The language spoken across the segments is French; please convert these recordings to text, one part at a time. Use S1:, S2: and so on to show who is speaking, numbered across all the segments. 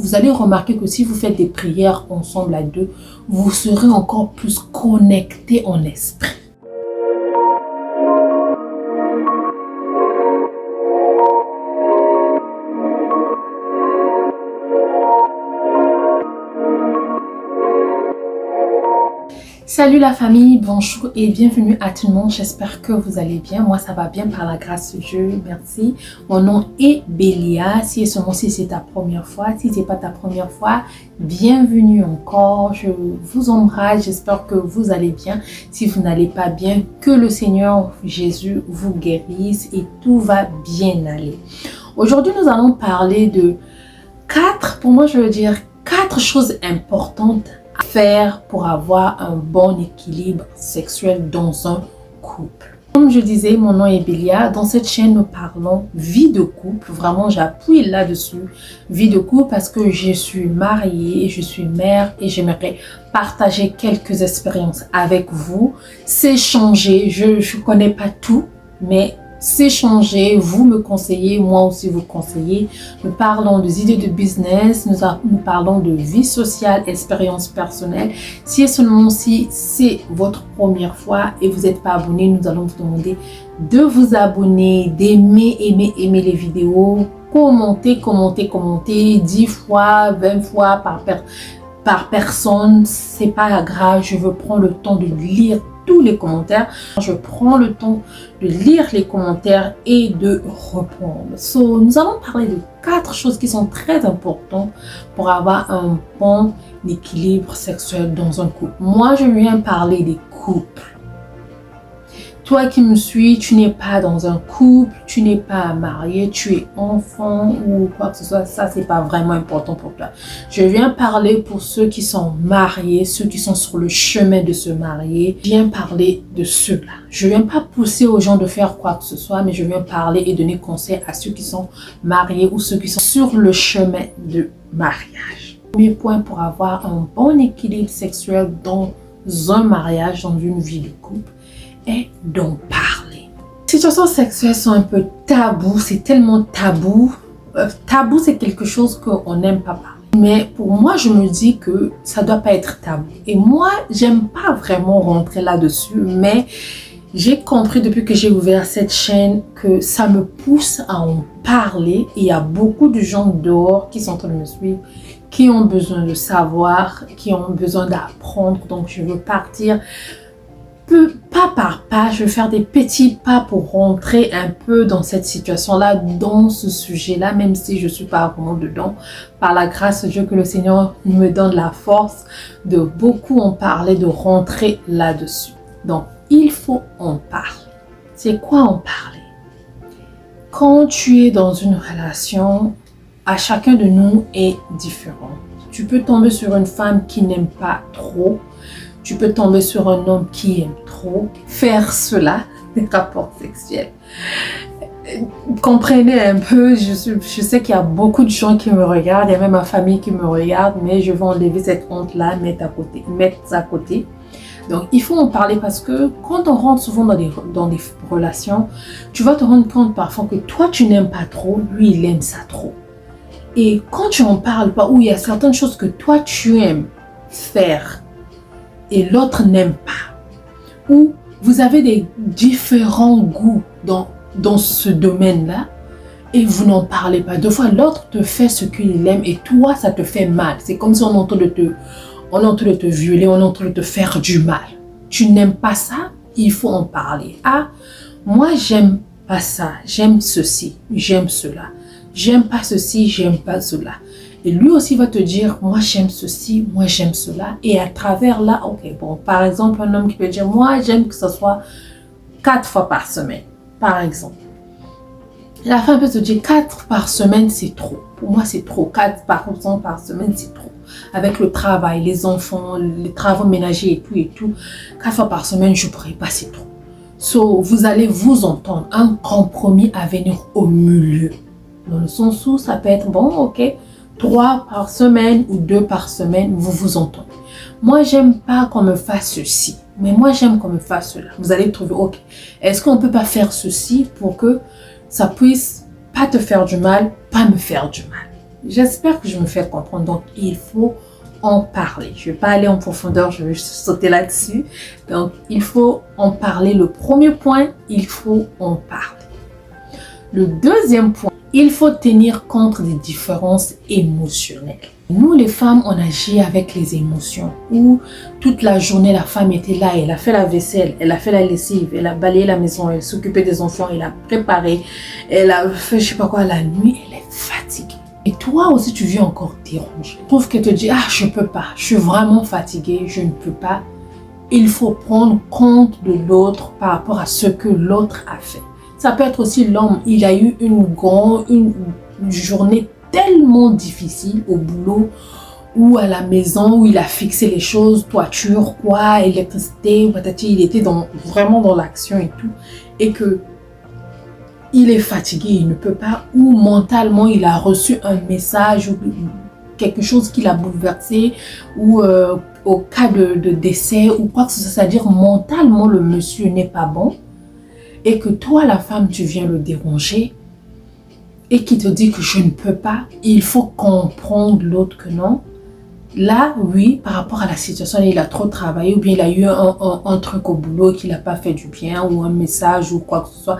S1: vous allez remarquer que si vous faites des prières ensemble à deux, vous serez encore plus connectés en esprit. Salut la famille, bonjour et bienvenue à tout le monde. J'espère que vous allez bien. Moi, ça va bien par la grâce de Dieu. Merci. Mon nom est Bélia. Si c'est ta première fois, si ce n'est pas ta première fois, bienvenue encore. Je vous embrasse. J'espère que vous allez bien. Si vous n'allez pas bien, que le Seigneur Jésus vous guérisse et tout va bien aller. Aujourd'hui, nous allons parler de quatre choses importantes à faire pour avoir un bon équilibre sexuel dans un couple. Comme je disais, mon nom est Bélia. Dans cette chaîne, nous parlons vie de couple. Vraiment, j'appuie là-dessus. Vie de couple parce que je suis mariée et je suis mère et j'aimerais partager quelques expériences avec vous. S'échanger. Je ne connais pas tout, mais s'échanger, vous me conseillez, moi aussi vous conseillez. Nous parlons des idées de business, nous parlons de vie sociale, expérience personnelle. Si c'est votre première fois et vous n'êtes pas abonné, nous allons vous demander de vous abonner, d'aimer les vidéos, commenter 10 fois, 20 fois par personne. C'est pas grave, je veux prendre le temps de lire tous les commentaires. Je prends le temps de lire les commentaires et de répondre. Nous allons parler de 4 choses qui sont très importantes pour avoir un bon équilibre sexuel dans un couple. Moi, je viens parler des couples. Toi qui me suis, tu n'es pas dans un couple, tu n'es pas marié, tu es enfant ou quoi que ce soit, ça c'est pas vraiment important pour toi. Je viens parler pour ceux qui sont mariés, ceux qui sont sur le chemin de se marier. Je viens parler de ceux-là. Je viens pas pousser aux gens de faire quoi que ce soit, mais je viens parler et donner conseil à ceux qui sont mariés ou ceux qui sont sur le chemin de mariage. Premier point pour avoir un bon équilibre sexuel dans un mariage, dans une vie de couple, est d'en parler. Les situations sexuelles sont un peu tabou, c'est tellement tabou. Tabou, c'est quelque chose qu'on n'aime pas parler. Mais pour moi, je me dis que ça doit pas être tabou. Et moi, j'aime pas vraiment rentrer là-dessus, mais j'ai compris depuis que j'ai ouvert cette chaîne que ça me pousse à en parler. Et il y a beaucoup de gens dehors qui sont en train de me suivre, qui ont besoin de savoir, qui ont besoin d'apprendre. Donc, je veux partir pas par pas, je vais faire des petits pas pour rentrer un peu dans cette situation-là, dans ce sujet-là, même si je ne suis pas vraiment dedans. Par la grâce de Dieu, que le Seigneur me donne la force de beaucoup en parler, de rentrer là-dessus. Donc, il faut en parler. C'est quoi en parler? Quand tu es dans une relation, à chacun de nous est différent. Tu peux tomber sur une femme qui n'aime pas trop. Tu peux tomber sur un homme qui aime trop faire cela, des rapports sexuels. Comprenez un peu, je sais qu'il y a beaucoup de gens qui me regardent, il y a même ma famille qui me regarde, mais je vais enlever cette honte-là, mettre à côté. Donc, il faut en parler parce que quand on rentre souvent dans des relations, tu vas te rendre compte parfois que toi, tu n'aimes pas trop, lui, il aime ça trop. Et quand tu en parles pas, où il y a certaines choses que toi, tu aimes faire, et l'autre n'aime pas, ou vous avez des différents goûts dans ce domaine-là et vous n'en parlez pas. Deux fois, l'autre te fait ce qu'il aime et toi, ça te fait mal. C'est comme si on est en train de te violer, on est en train de te faire du mal. Tu n'aimes pas ça, il faut en parler. Ah, moi, j'aime pas ça, j'aime ceci, j'aime cela. J'aime pas ceci, j'aime pas cela. Et lui aussi va te dire, moi j'aime ceci, moi j'aime cela. Et à travers là, ok, bon, par exemple, un homme qui peut dire, moi j'aime que ce soit 4 fois par semaine, par exemple. La femme peut te dire, 4 par semaine, c'est trop. Pour moi, c'est trop. 4 par semaine, c'est trop. Avec le travail, les enfants, les travaux ménagers et tout, 4 fois par semaine, je ne pourrais pas, c'est trop. So, vous allez vous entendre, un compromis à venir au milieu. Dans le sens où ça peut être, bon, ok, 3 par semaine ou 2 par semaine, vous vous entendez. Moi, j'aime pas qu'on me fasse ceci, mais moi, j'aime qu'on me fasse cela. Vous allez trouver, ok, est-ce qu'on peut pas faire ceci pour que ça puisse pas te faire du mal, pas me faire du mal. J'espère que je me fais comprendre. Donc, il faut en parler. Je ne vais pas aller en profondeur, je vais juste sauter là-dessus. Donc, il faut en parler. Le premier point, il faut en parler. Le deuxième point, il faut tenir compte des différences émotionnelles. Nous, les femmes, on agit avec les émotions. Où toute la journée, la femme était là, elle a fait la vaisselle, elle a fait la lessive, elle a balayé la maison, elle s'occupait des enfants, elle a préparé, elle a fait je sais pas quoi. La nuit, elle est fatiguée. Et toi aussi, tu viens encore déranger. Je trouve qu'elle te dit, ah, je peux pas, je suis vraiment fatiguée, je ne peux pas. Il faut prendre compte de l'autre par rapport à ce que l'autre a fait. Ça peut être aussi l'homme, il a eu une journée tellement difficile au boulot ou à la maison où il a fixé les choses, toiture, quoi, électricité, patati, il était vraiment dans l'action et tout. Et que il est fatigué, il ne peut pas, ou mentalement il a reçu un message ou quelque chose qui l'a bouleversé, ou au cas de décès ou quoi que ce soit, c'est-à-dire mentalement le monsieur n'est pas bon, et que toi la femme tu viens le déranger, et qui te dit que je ne peux pas, il faut comprendre l'autre que non. Là, oui, par rapport à la situation, il a trop travaillé, ou bien il a eu un truc au boulot qui n'a pas fait du bien, ou un message ou quoi que ce soit.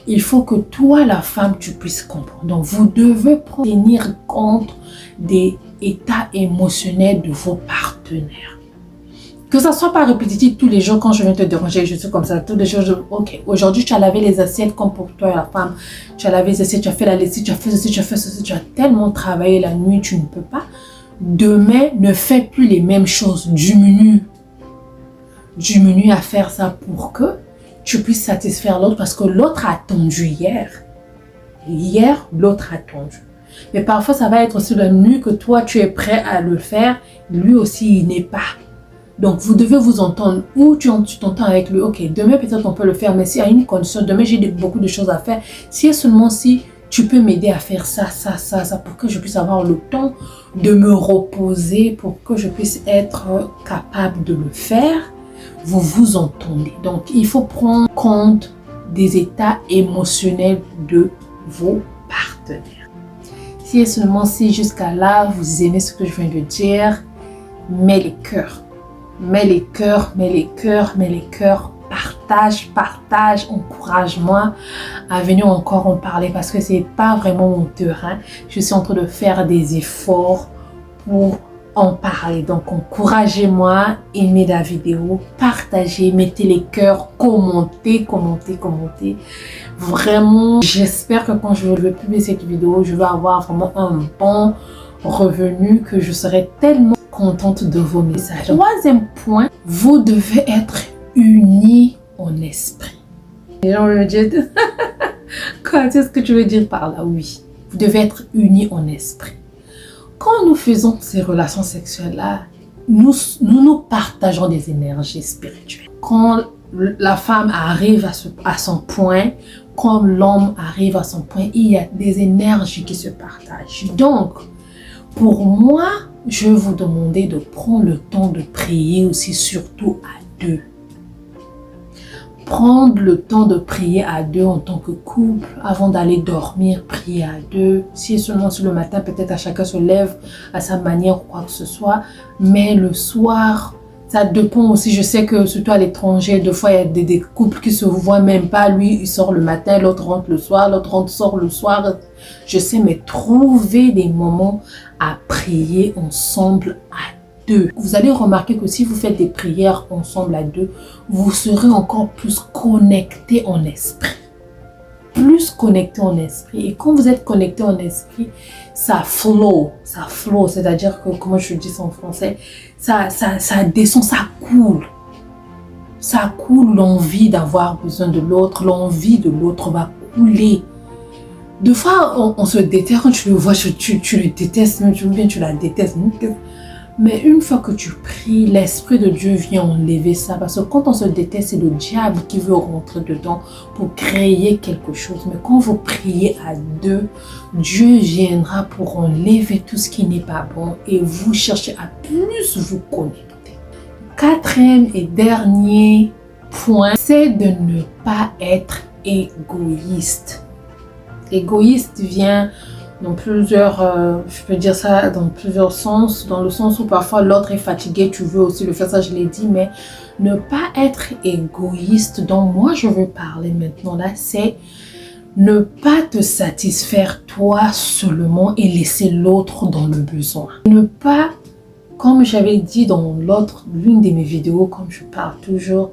S1: Il faut que toi, la femme, tu puisses comprendre. Donc, vous devez tenir compte des états émotionnels de vos partenaires. Que ça soit pas répétitif tous les jours quand je viens te déranger, je suis comme ça, tous les jours, ok, aujourd'hui tu as lavé les assiettes comme pour toi la femme, tu as lavé les assiettes, tu as fait la lessive, tu as fait ceci, tu as fait ceci, tu as tellement travaillé la nuit, tu ne peux pas. Demain, ne fais plus les mêmes choses, diminue à faire ça pour que tu puisses satisfaire l'autre parce que l'autre a attendu hier. Hier, l'autre a attendu. Mais parfois, ça va être aussi la nuit que toi, tu es prêt à le faire. Lui aussi, il n'est pas. Donc, vous devez vous entendre. Ou tu t'entends avec lui. Ok, demain, peut-être on peut le faire. Mais s'il y a une condition, demain, j'ai beaucoup de choses à faire. Si et seulement si tu peux m'aider à faire ça, pour que je puisse avoir le temps de me reposer, pour que je puisse être capable de le faire. Vous vous entendez. Donc, il faut prendre compte des états émotionnels de vos partenaires. Si et seulement si jusqu'à là, vous aimez ce que je viens de dire, mets les cœurs. Mets les cœurs. Partage, encourage-moi à venir encore en parler parce que c'est pas vraiment mon terrain. Je suis en train de faire des efforts pour en parler. Donc, encouragez-moi, aimez la vidéo, partagez, mettez les cœurs, commentez. Vraiment, j'espère que quand je vais publier cette vidéo, je vais avoir vraiment un bon revenu, que je serai tellement contente de vos messages. Troisième point, vous devez être unis en esprit. Les gens me disent, quoi, c'est ce que tu veux dire par là? Oui, vous devez être unis en esprit. Quand nous faisons ces relations sexuelles-là, nous partageons des énergies spirituelles. Quand la femme arrive à son point, comme l'homme arrive à son point, il y a des énergies qui se partagent. Donc, pour moi, je vais vous demander de prendre le temps de prier aussi, surtout à deux. Prendre le temps de prier à deux en tant que couple, avant d'aller dormir, prier à deux. Si seulement sur le matin, peut-être à chacun se lève à sa manière ou quoi que ce soit. Mais le soir, ça dépend aussi. Je sais que surtout à l'étranger, des fois, il y a des couples qui se voient même pas. Lui, il sort le matin, l'autre rentre le soir, sort le soir. Je sais, mais trouver des moments à prier ensemble à deux. Vous allez remarquer que si vous faites des prières ensemble à deux, vous serez encore plus connectés en esprit. Et quand vous êtes connectés en esprit, ça flow, c'est-à-dire que, comment je dis ça en français, ça descend, ça coule. Ça coule, l'envie d'avoir besoin de l'autre, l'envie de l'autre va couler. Des fois, on se déteste, quand tu le vois, tu le détestes, même tu la détestes. Mais une fois que tu pries, l'Esprit de Dieu vient enlever ça. Parce que quand on se déteste, c'est le diable qui veut rentrer dedans pour créer quelque chose. Mais quand vous priez à deux, Dieu viendra pour enlever tout ce qui n'est pas bon et vous cherchez à plus vous connecter. Quatrième et dernier point, c'est de ne pas être égoïste. Égoïste vient dans plusieurs, je peux dire ça dans plusieurs sens, dans le sens où parfois l'autre est fatigué, tu veux aussi le faire, ça je l'ai dit, mais ne pas être égoïste dont moi je veux parler maintenant là, c'est ne pas te satisfaire toi seulement et laisser l'autre dans le besoin. Ne pas, comme j'avais dit dans l'une de mes vidéos, comme je parle toujours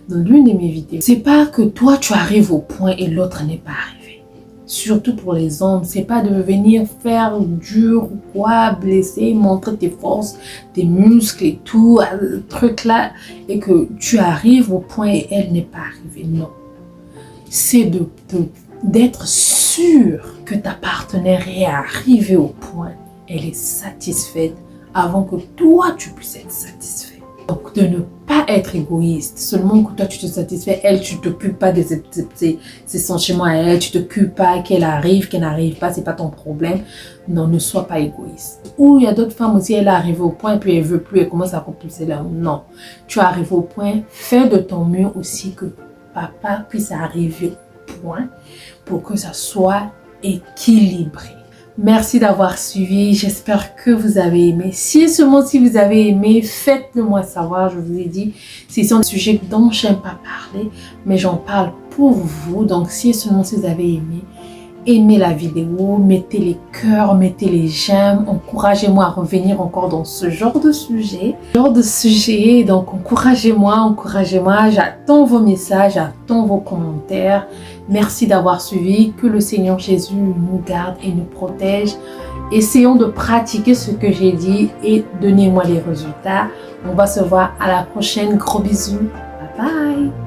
S1: dans l'une de mes vidéos, c'est pas que toi tu arrives au point et l'autre n'est pas arrivé. Surtout pour les hommes, c'est pas de venir faire dur ou quoi, blesser, montrer tes forces, tes muscles et tout, truc là, et que tu arrives au point et elle n'est pas arrivée. Non. C'est d'être sûr que ta partenaire est arrivée au point, elle est satisfaite avant que toi tu puisses être satisfait. Donc de ne pas être égoïste, seulement que toi tu te satisfais, elle tu t'occupes pas de ses sentiments à elle, tu t'occupes pas qu'elle arrive, qu'elle n'arrive pas, c'est pas ton problème. Non, ne sois pas égoïste. Ou il y a d'autres femmes aussi, elle est arrivée au point et puis elle veut plus, elle commence à compulser là. Non, tu arrives au point, fais de ton mieux aussi que papa puisse arriver au point pour que ça soit équilibré. Merci d'avoir suivi, j'espère que vous avez aimé. Si seulement si vous avez aimé, faites-le moi savoir, je vous ai dit, c'est un sujet dont j'aime pas parler, mais j'en parle pour vous. Donc si seulement si vous avez aimé, aimez la vidéo, mettez les cœurs, mettez les j'aime, encouragez-moi à revenir encore dans ce genre de sujet. Donc encouragez-moi, j'attends vos messages, j'attends vos commentaires. Merci d'avoir suivi, que le Seigneur Jésus nous garde et nous protège. Essayons de pratiquer ce que j'ai dit et donnez-moi les résultats. On va se voir à la prochaine, gros bisous, bye bye.